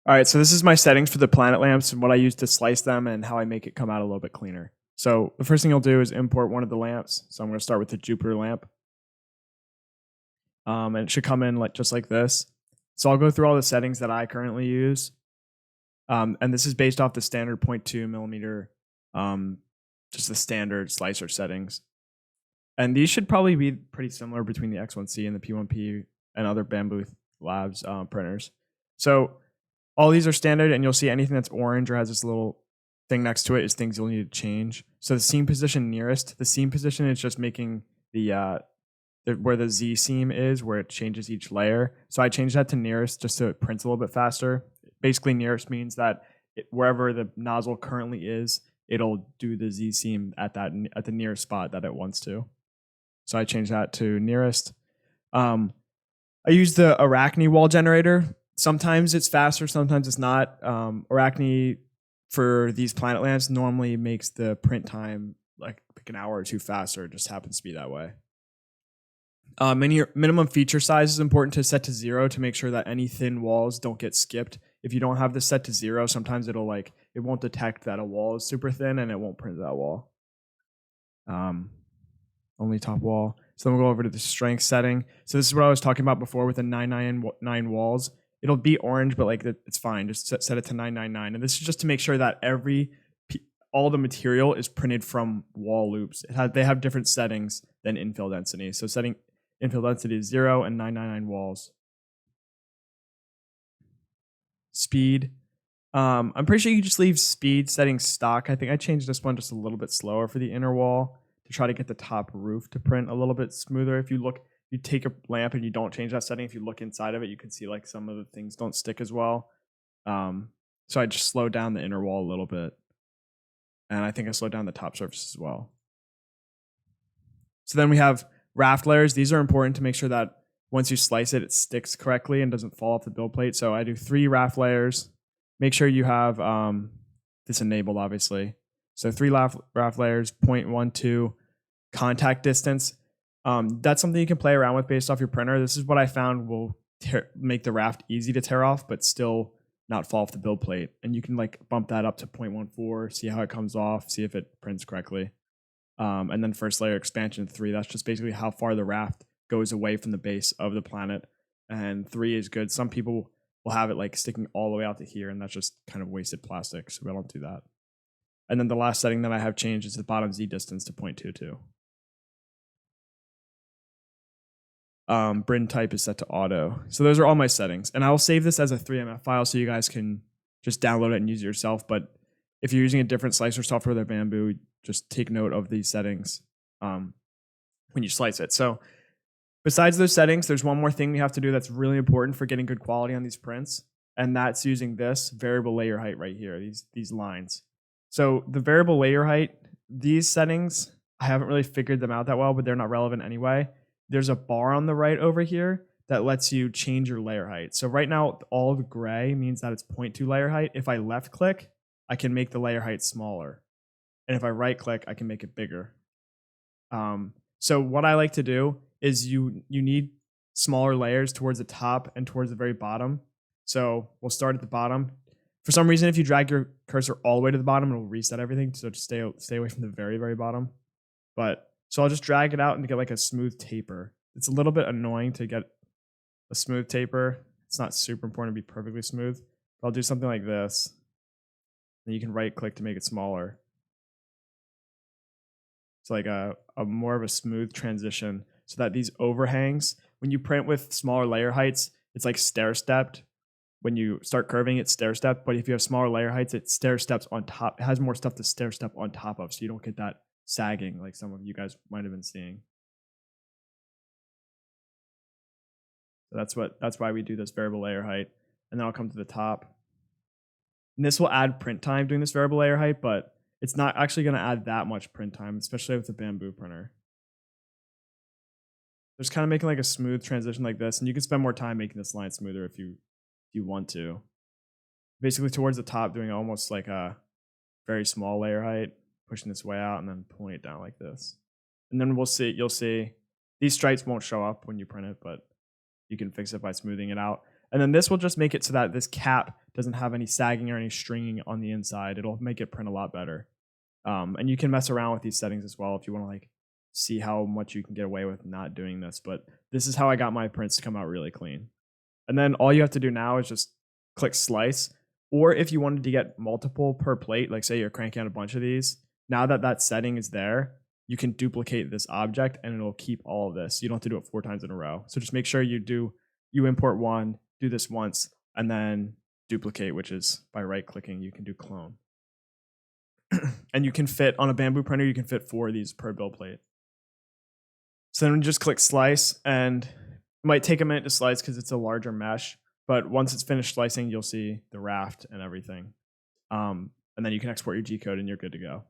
All right, so this is my settings for the planet lamps and what I use to slice them and how I make it come out a little bit cleaner. So the first thing you'll do is import one of the lamps. So I'm going to start with the Jupiter lamp. And it should come in just like this. So I'll go through all the settings that I currently use. And this is based off the standard 0.2 millimeter, just the standard slicer settings. And these should probably be pretty similar between the X1C and the P1P and other Bambu Labs printers. So all these are standard, and you'll see anything that's orange or has this little thing next to it is things you'll need to change. So the seam position nearest, the seam position is just making the where the Z seam is, where it changes each layer. So I changed that to nearest just so it prints a little bit faster. Basically, nearest means that wherever the nozzle currently is, it'll do the Z seam at the nearest spot that it wants to. So I changed that to nearest. I use the Arachne wall generator. Sometimes it's faster, sometimes it's not. Arachne for these planet lamps normally makes the print time like an hour or two faster. It just happens to be that way. Minimum feature size is important to set to 0 to make sure that any thin walls don't get skipped. If you don't have this set to 0, sometimes it won't detect that a wall is super thin and it won't print that wall. Only top wall. So then we'll go over to the strength setting. So this is what I was talking about before with the 999 walls. It'll be orange, but it's fine. Just set it to 999. And this is just to make sure that all the material is printed from wall loops. They have different settings than infill density. So setting infill density is 0 and 999 walls. Speed. I'm pretty sure you just leave speed setting stock. I think I changed this one just a little bit slower for the inner wall to try to get the top roof to print a little bit smoother. If you take a lamp and you don't change that setting, if you look inside of it, you can see like some of the things don't stick as well. So I just slowed down the inner wall a little bit. And I think I slowed down the top surface as well. So then we have raft layers. These are important to make sure that once you slice it, it sticks correctly and doesn't fall off the build plate. So I do 3 raft layers. Make sure you have this enabled, obviously. So 3 raft layers, 0.12 contact distance. That's something you can play around with based off your printer. This is what I found will make the raft easy to tear off, but still not fall off the build plate. And you can bump that up to 0.14, see how it comes off, see if it prints correctly. And then first layer expansion 3. That's just basically how far the raft goes away from the base of the planet. And 3 is good. Some people will have it sticking all the way out to here, and that's just kind of wasted plastic. So we don't do that. And then the last setting that I have changed is the bottom Z distance to 0.22. Brin type is set to auto. So those are all my settings. And I'll save this as a 3MF file so you guys can just download it and use it yourself. But if you're using a different slicer software than Bambu, just take note of these settings when you slice it. So besides those settings, there's one more thing we have to do that's really important for getting good quality on these prints. And that's using this variable layer height right here, these lines. So the variable layer height, these settings, I haven't really figured them out that well, but they're not relevant anyway. There's a bar on the right over here that lets you change your layer height. So right now, all of the gray means that it's 0.2 layer height. If I left click, I can make the layer height smaller. And if I right click, I can make it bigger. So what I like to do is you need smaller layers towards the top and towards the very bottom. So we'll start at the bottom. For some reason, if you drag your cursor all the way to the bottom, it'll reset everything. So just stay away from the very, very bottom. So I'll just drag it out and get a smooth taper. It's a little bit annoying to get a smooth taper. It's not super important to be perfectly smooth. But I'll do something like this. And you can right click to make it smaller. It's a more of a smooth transition so that these overhangs, when you print with smaller layer heights, it's stair-stepped. When you start curving, it's stair-stepped. But if you have smaller layer heights, it stair-steps on top. It has more stuff to stair-step on top of, so you don't get that sagging like some of you guys might have been seeing. So that's why we do this variable layer height. And then I'll come to the top. And this will add print time doing this variable layer height, but it's not actually going to add that much print time, especially with the Bambu printer. Just kind of making a smooth transition like this, and you can spend more time making this line smoother if you want to. Basically towards the top, doing almost like a very small layer height, pushing this way out and then pulling it down like this. And then you'll see these stripes won't show up when you print it, but you can fix it by smoothing it out. And then this will just make it so that this cap doesn't have any sagging or any stringing on the inside. It'll make it print a lot better. And you can mess around with these settings as well if you want to like see how much you can get away with not doing this. But this is how I got my prints to come out really clean. And then all you have to do now is just click slice. Or if you wanted to get multiple per plate, like say you're cranking out a bunch of these, now that that setting is there, you can duplicate this object and it'll keep all of this. You don't have to do it 4 times in a row. So just make sure you import one, do this once, and then duplicate, which is by right clicking, you can do clone. And you can fit on a Bambu printer, you can fit 4 of these per build plate. So then just click slice, and it might take a minute to slice because it's a larger mesh. But once it's finished slicing, you'll see the raft and everything. And then you can export your G code and you're good to go.